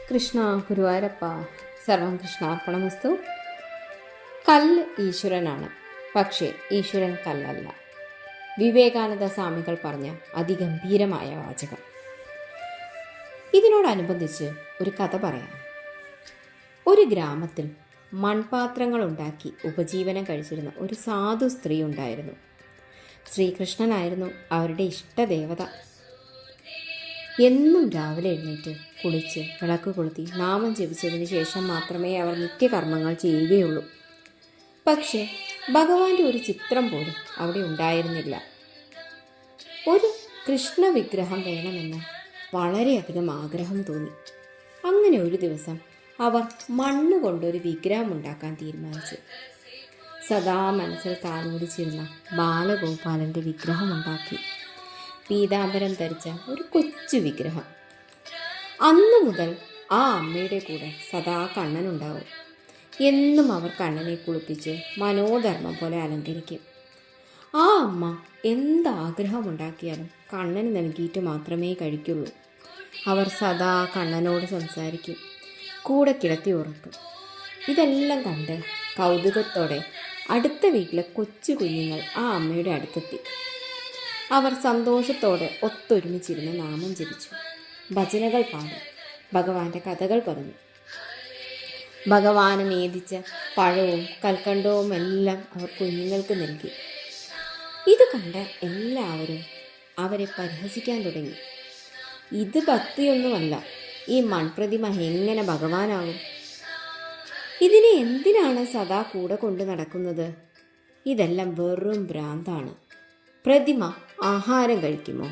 കൃഷ്ണ ഗുരുവായൂരപ്പ സർവം കൃഷ്ണാർപ്പണമസ്തു. കല്ല് ഈശ്വരനാണ്, പക്ഷേ ഈശ്വരൻ കല്ലല്ല. വിവേകാനന്ദ സ്വാമികൾ പറഞ്ഞ അതിഗംഭീരമായ വാചകം. ഇതിനോടനുബന്ധിച്ച് ഒരു കഥ പറയാം. ഒരു ഗ്രാമത്തിൽ മൺപാത്രങ്ങൾ ഉണ്ടാക്കി ഉപജീവനം കഴിച്ചിരുന്ന ഒരു സാധു സ്ത്രീ ഉണ്ടായിരുന്നു. ശ്രീകൃഷ്ണനായിരുന്നു അവരുടെ ഇഷ്ടദേവത. എന്നും രാവിലെ എഴുന്നേറ്റ് കുളിച്ച് വിളക്ക് കൊളുത്തി നാമം ജപിച്ചതിന് ശേഷം മാത്രമേ അവർ നിത്യകർമ്മങ്ങൾ ചെയ്യുകയുള്ളൂ. പക്ഷേ ഭഗവാന്റെ ഒരു ചിത്രം പോലും അവിടെ ഉണ്ടായിരുന്നില്ല. ഒരു കൃഷ്ണ വിഗ്രഹം വേണമെന്ന് വളരെയധികം ആഗ്രഹം തോന്നി. അങ്ങനെ ഒരു ദിവസം അവർ മണ്ണ് കൊണ്ടൊരു വിഗ്രഹം ഉണ്ടാക്കാൻ തീരുമാനിച്ചു. സദാ മനസ്സിൽ താലോലിച്ചിരുന്ന ബാലഗോപാലൻ്റെ വിഗ്രഹമുണ്ടാക്കി. പീതാംബരം ധരിച്ച ഒരു കൊച്ചു വിഗ്രഹം. അന്നു മുതൽ ആ അമ്മയുടെ കൂടെ സദാ കണ്ണനുണ്ടാവും. എന്നും അവർ കണ്ണനെ കുളിപ്പിച്ച് മനോധർമ്മം പോലെ അലങ്കരിക്കും. ആ അമ്മ എന്താഗ്രഹമുണ്ടാക്കിയാലും കണ്ണന് നൽകിയിട്ട് മാത്രമേ കഴിക്കുള്ളൂ. അവർ സദാ കണ്ണനോട് സംസാരിക്കും, കൂടെ കിടത്തി ഉറക്കും. ഇതെല്ലാം കണ്ട് കൗതുകത്തോടെ അടുത്ത വീട്ടിലെ കൊച്ചു കുഞ്ഞുങ്ങൾ ആ അമ്മയുടെ അടുത്തെത്തി. അവർ സന്തോഷത്തോടെ ഒത്തൊരുമിച്ചിരുന്ന് നാമം ജപിച്ചു, ഭജനകൾ പാടി, ഭഗവാന്റെ കഥകൾ പറഞ്ഞു. ഭഗവാന് നേദിച്ച പഴവും കൽക്കണ്ടവും എല്ലാം അവർ കുഞ്ഞുങ്ങൾക്ക് നൽകി. ഇത് കണ്ട എല്ലാവരും അവരെ പരിഹസിക്കാൻ തുടങ്ങി. ഇത് ഭക്തിയൊന്നുമല്ല, ഈ മൺപ്രതിമ എങ്ങനെ ഭഗവാനാകും? ഇതിനെ എന്തിനാണ് സദാ കൂടെ കൊണ്ട് നടക്കുന്നത്? ഇതെല്ലാം വെറും ഭ്രാന്താണ്. പ്രതിമ ആഹാരം കഴിക്കുമോ?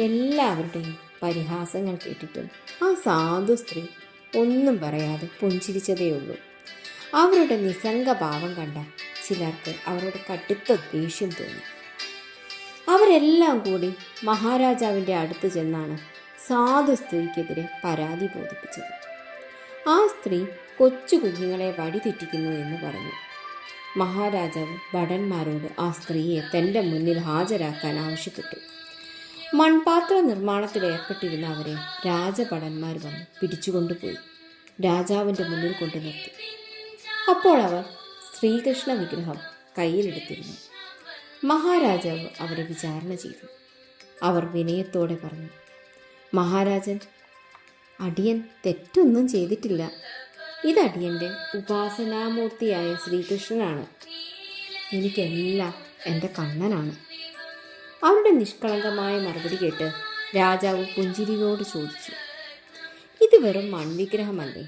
എല്ലാവരുടെയും പരിഹാസങ്ങൾ കേട്ടിട്ടും ആ സാധു സ്ത്രീ ഒന്നും പറയാതെ പുഞ്ചിരിച്ചതേയുള്ളൂ. അവരുടെ നിസ്സംഗഭാവം കണ്ട ചിലർക്ക് അവരോട് കടുത്ത ദേഷ്യം തോന്നി. അവരെല്ലാം കൂടി മഹാരാജാവിൻ്റെ അടുത്ത് ചെന്നാണ് സാധു സ്ത്രീക്കെതിരെ പരാതി ബോധിപ്പിച്ചത്. ആ സ്ത്രീ കൊച്ചു കുഞ്ഞുങ്ങളെ വഴിതെറ്റിക്കുന്നു എന്ന് പറഞ്ഞു. മഹാരാജാവ് ഭടന്മാരോട് ആ സ്ത്രീയെ തൻ്റെ മുന്നിൽ ഹാജരാക്കാൻ ആവശ്യപ്പെട്ടു. മൺപാത്ര നിർമ്മാണത്തിൽ ഏർപ്പെട്ടിരുന്ന അവരെ രാജഭടന്മാർ വന്ന് പിടിച്ചുകൊണ്ടുപോയി രാജാവിൻ്റെ മുന്നിൽ കൊണ്ടു നിർത്തി. അപ്പോൾ അവർ ശ്രീകൃഷ്ണ വിഗ്രഹം കയ്യിലെടുത്തിരുന്നു. മഹാരാജാവ് അവരെ വിചാരണ ചെയ്തു. അവർ വിനയത്തോടെ പറഞ്ഞു, മഹാരാജൻ, അടിയൻ തെറ്റൊന്നും ചെയ്തിട്ടില്ല. ഇതടിയൻ്റെ ഉപാസനാമൂർത്തിയായ ശ്രീകൃഷ്ണനാണ്. എനിക്കെല്ലാം എൻ്റെ കണ്ണനാണ്. അവരുടെ നിഷ്കളങ്കമായ മറുപടി കേട്ട് രാജാവ് പുഞ്ചിരിയോട് ചോദിച്ചു, ഇത് വെറും മൺവിഗ്രഹമല്ലേ?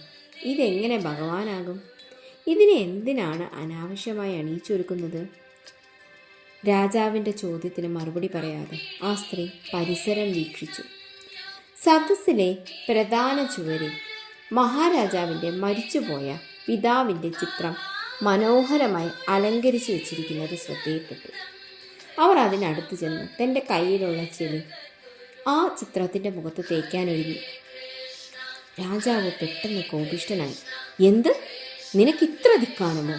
ഇതെങ്ങനെ ഭഗവാനാകും? ഇതിനെ എന്തിനാണ് അനാവശ്യമായി അണിയിച്ചൊരുക്കുന്നത്? രാജാവിൻ്റെ ചോദ്യത്തിന് മറുപടി പറയാതെ ആ സ്ത്രീ പരിസരം വീക്ഷിച്ചു. സദസ്സിലെ പ്രധാന ചുവരിൽ മഹാരാജാവിൻ്റെ മരിച്ചുപോയ പിതാവിൻ്റെ ചിത്രം മനോഹരമായി അലങ്കരിച്ചു വെച്ചിരിക്കുന്നത് ശ്രദ്ധയിൽപ്പെട്ടു. അവർ അതിനടുത്ത് ചെന്ന് തൻ്റെ കയ്യിലുള്ള ചെളി ആ ചിത്രത്തിൻ്റെ മുഖത്ത് തേക്കാനൊരുങ്ങി. രാജാവ് പെട്ടെന്ന് കോപിഷ്ഠനായി. എന്ത്, നിനക്ക് ഇത്ര ധിക്കാരമോ?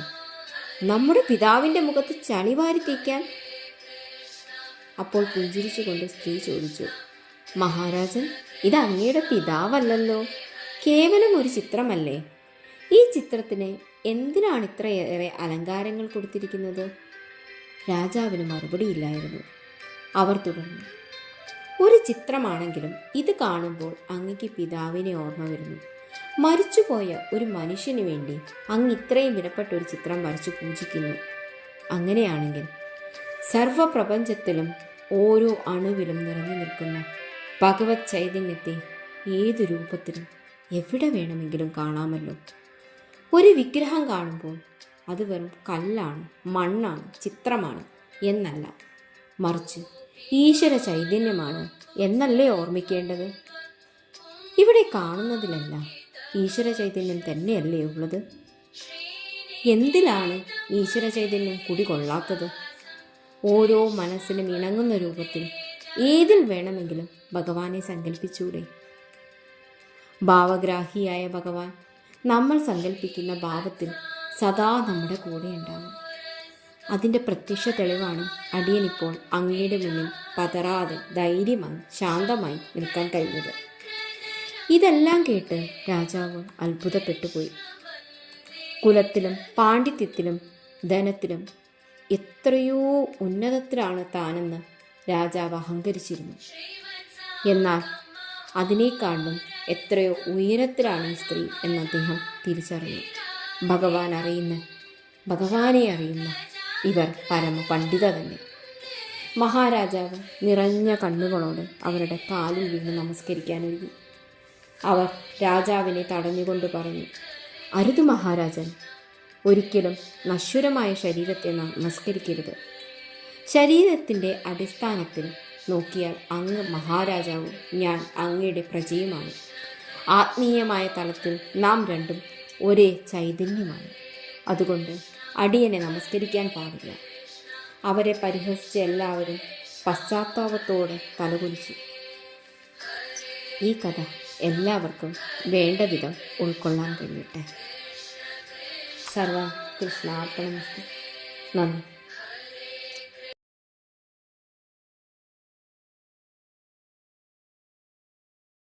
നമ്മുടെ പിതാവിൻ്റെ മുഖത്ത് ചളി വാരി തേക്കാൻ? അപ്പോൾ പുഞ്ചിരിച്ചുകൊണ്ട് സ്ത്രീ ചോദിച്ചു, മഹാരാജൻ, ഇത് അങ്ങയുടെ പിതാവല്ലല്ലോ, കേവലം ഒരു ചിത്രമല്ലേ? ഈ ചിത്രത്തിന് എന്തിനാണ് ഇത്രയേറെ അലങ്കാരങ്ങൾ കൊടുത്തിരിക്കുന്നത്? രാജാവിന് മറുപടിയില്ലായിരുന്നു. അവർ തുടർന്നു, ഒരു ചിത്രമാണെങ്കിലും ഇത് കാണുമ്പോൾ അങ്ങക്ക് പിതാവിനെ ഓർമ്മ വരുന്നു. മരിച്ചുപോയ ഒരു മനുഷ്യന് വേണ്ടി അങ്ങ് ഇത്രയും വിലപ്പെട്ട ഒരു ചിത്രം വരച്ചു പൂജിക്കുന്നു. അങ്ങനെയാണെങ്കിൽ സർവപ്രപഞ്ചത്തിലും ഓരോ അണുവിലും നിറഞ്ഞു നിൽക്കുന്ന ഭഗവത് ചൈതന്യത്തെ ഏതു രൂപത്തിലും എവിടെ വേണമെങ്കിലും കാണാമല്ലോ. ഒരു വിഗ്രഹം കാണുമ്പോൾ അത് വെറും കല്ലാണ്, മണ്ണാണ്, ചിത്രമാണ് എന്നല്ല, മറിച്ച് ഈശ്വര ചൈതന്യമാണ് എന്നല്ലേ ഓർമ്മിക്കേണ്ടത്? ഇവിടെ കാണുന്നതിലെല്ലാം ഈശ്വര ചൈതന്യം തന്നെയല്ലേ ഉള്ളത്? എന്തിലാണ് ഈശ്വര ചൈതന്യം കുടികൊള്ളാത്തത്? ഓരോ മനസ്സിനും ഇണങ്ങുന്ന രൂപത്തിൽ ഏതിൽ വേണമെങ്കിലും ഭഗവാനെ സങ്കല്പിച്ചൂടെ? ഭാവഗ്രാഹിയായ ഭഗവാൻ നമ്മൾ സങ്കല്പിക്കുന്ന ഭാവത്തിൽ സദാ നമ്മുടെ കൂടെ ഉണ്ടാകും. അതിൻ്റെ പ്രത്യക്ഷ തെളിവാണ് അടിയനിപ്പോൾ അങ്ങയുടെ മുന്നിൽ പതറാതെ ധൈര്യമായി ശാന്തമായി നിൽക്കാൻ കഴിഞ്ഞത്. ഇതെല്ലാം കേട്ട് രാജാവ് അത്ഭുതപ്പെട്ടുപോയി. കുലത്തിലും പാണ്ഡിത്യത്തിലും ധനത്തിലും എത്രയോ ഉന്നതത്തിലാണ് താനെന്ന് രാജാവ് അഹങ്കരിച്ചിരുന്നു. എന്നാൽ അതിനേക്കാളും എത്രയോ ഉയരത്തിലാണ് ഈ സ്ത്രീ എന്ന് അദ്ദേഹം തിരിച്ചറിഞ്ഞു. ഭഗവാനെ അറിയുന്ന ഇവർ പരമപണ്ഡിത തന്നെ. മഹാരാജാവ് നിറഞ്ഞ കണ്ണുകളോട് അവരുടെ കാലിൽ വീണ് നമസ്കരിക്കാനൊരുങ്ങി. അവർ രാജാവിനെ തടഞ്ഞുകൊണ്ട് പറഞ്ഞു, അരുത് മഹാരാജൻ, ഒരിക്കലും നശ്വരമായ ശരീരത്തെ നമസ്കരിക്കരുത്. ശരീരത്തിൻ്റെ അടിസ്ഥാനത്തിൽ നോക്കിയാൽ അങ്ങ് മഹാരാജാവും ഞാൻ അങ്ങയുടെ പ്രജയുമാണ്. ആത്മീയമായ തലത്തിൽ നാം രണ്ടും ഒരേ ചൈതന്യമാണ്. അതുകൊണ്ട് അടിയനെ നമസ്കരിക്കാൻ പാടില്ല. അവരെ പരിഹസിച്ച എല്ലാവരും പശ്ചാത്താപത്തോടെ തലകുനിച്ചു. ഈ കഥ എല്ലാവർക്കും വേണ്ട വിധം ഉൾക്കൊള്ളാൻ കഴിയട്ടെ. സർവം കൃഷ്ണാർപ്പണമസ്തു. നന്ദി.